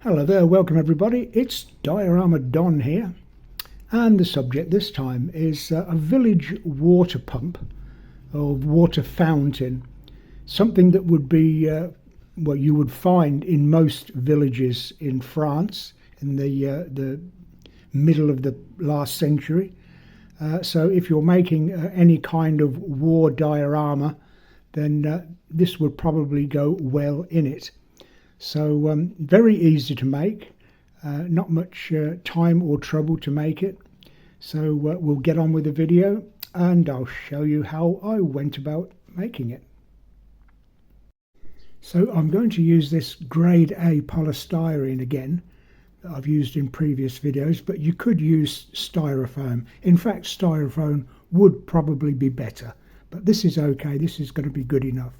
Hello there, welcome everybody. It's Diorama Don here, and the subject this time is a village water pump or water fountain, something that would be well, you would find in most villages in France in the middle of the last century. So if you're making any kind of war diorama, then this would probably go well in it. So very easy to make, not much time or trouble to make it. So we'll get on with the video and I'll show you how I went about making it. So I'm going to use this grade A polystyrene again that I've used in previous videos, but you could use styrofoam. In fact, styrofoam would probably be better, but this is okay. This is going to be good enough.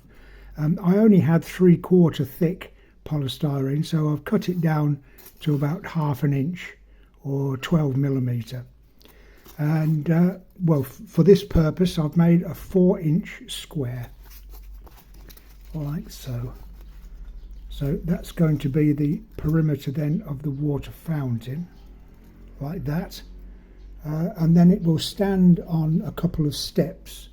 I only had 3/4 thick polystyrene, so I've cut it down to about 1/2 inch or 12mm, and well, for this purpose I've made a 4-inch square like so. So that's going to be the perimeter then of the water fountain, like that, and then it will stand on a couple of steps.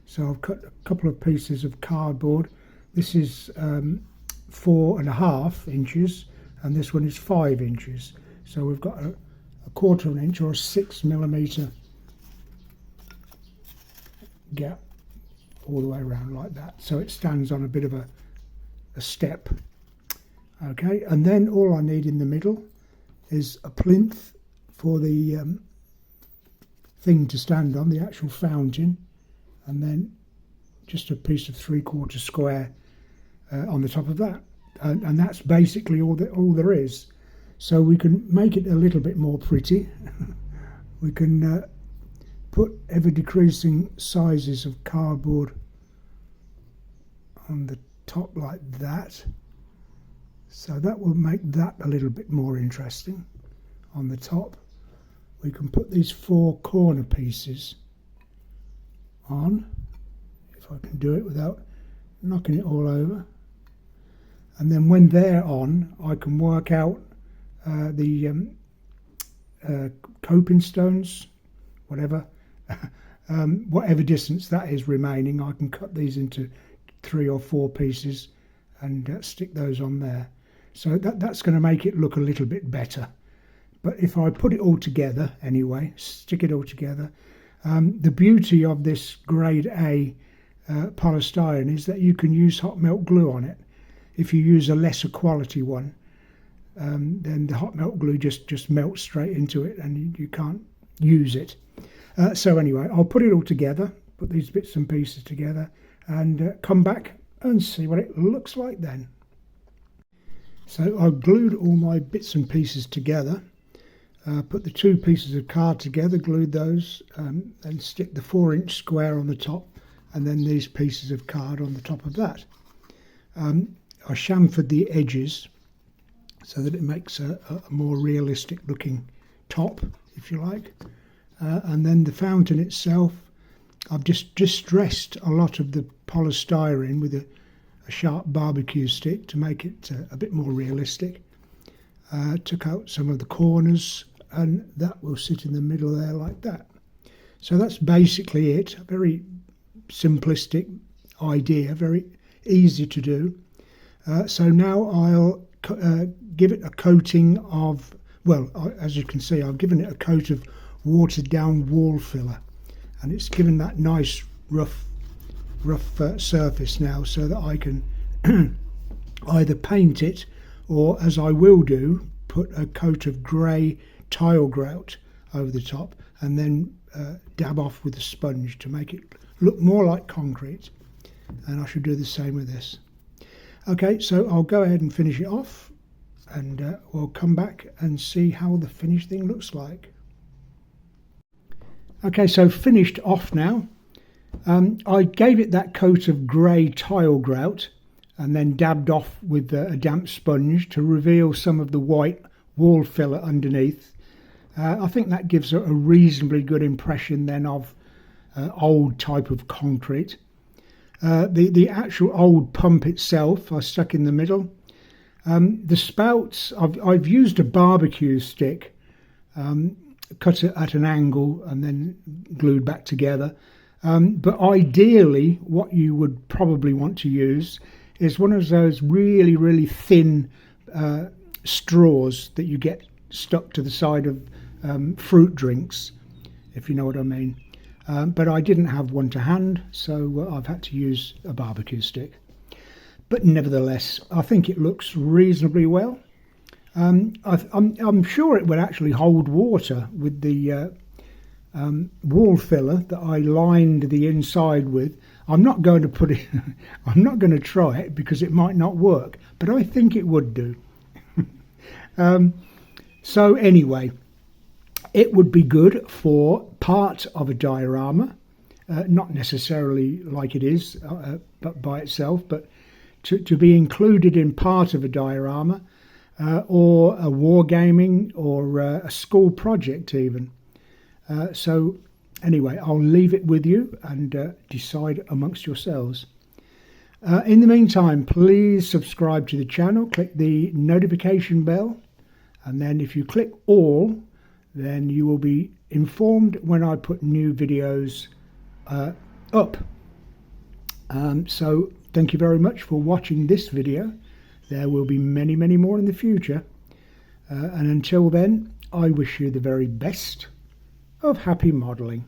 So I've cut a couple of pieces of cardboard. This is 4.5 inches and this one is 5 inches, so we've got a 1/4 inch or a 6mm gap all the way around like that, so it stands on a bit of a step. Okay, and then all I need in the middle is a plinth for the thing to stand on, the actual fountain, and then just a piece of 3/4 square on the top of that, and that's basically all there is. So we can make it a little bit more pretty. We can put ever decreasing sizes of cardboard on the top like that, so that will make that a little bit more interesting. On the top we can put these 4 corner pieces on, if I can do it without knocking it all over. And then when they're on, I can work out the coping stones, whatever, whatever distance that is remaining. I can cut these into 3 or 4 pieces and stick those on there. So that's going to make it look a little bit better. But if I put it all together anyway, stick it all together, the beauty of this grade A polystyrene is that you can use hot melt glue on it. If you use a lesser quality one, then the hot melt glue just melts straight into it and you can't use it. So anyway, I'll put it all together, put these bits and pieces together, and come back and see what it looks like then. So I've glued all my bits and pieces together, put the 2 pieces of card together, glued those, and stick the 4-inch square on the top, and then these pieces of card on the top of that. I chamfered the edges so that it makes a more realistic looking top, if you like, and then the fountain itself, I've just distressed a lot of the polystyrene with a sharp barbecue stick to make it a bit more realistic. Took out some of the corners and that will sit in the middle there like that. So that's basically it. A very simplistic idea, very easy to do. So now I'll give it a coating of, well, as you can see, I've given it a coat of watered down wall filler, and it's given that nice rough surface now, so that I can either paint it or, as I will do, put a coat of grey tile grout over the top and then dab off with a sponge to make it look more like concrete, and I should do the same with this. Okay, so I'll go ahead and finish it off, and we'll come back and see how the finished thing looks like. Okay, so finished off now. I gave it that coat of grey tile grout and then dabbed off with a damp sponge to reveal some of the white wall filler underneath. I think that gives a reasonably good impression then of old type of concrete. The actual old pump itself I stuck in the middle, The spouts, I've used a barbecue stick, cut it at an angle and then glued back together. But ideally, what you would probably want to use is one of those really, really thin straws that you get stuck to the side of fruit drinks, if you know what I mean. But I didn't have one to hand, so I've had to use a barbecue stick. But nevertheless, I think it looks reasonably well. I'm sure it would actually hold water with the wall filler that I lined the inside with. I'm not going to put it, I'm not going to try it because it might not work, but I think it would do. So anyway, it would be good for part of a diorama, not necessarily like it is but by itself, but to be included in part of a diorama, or a wargaming, or a school project even. So anyway, I'll leave it with you and decide amongst yourselves. In the meantime, please subscribe to the channel, click the notification bell, and then if you click all, then you will be informed when I put new videos up. So thank you very much for watching this video. There will be many, many more in the future. And until then, I wish you the very best of happy modelling.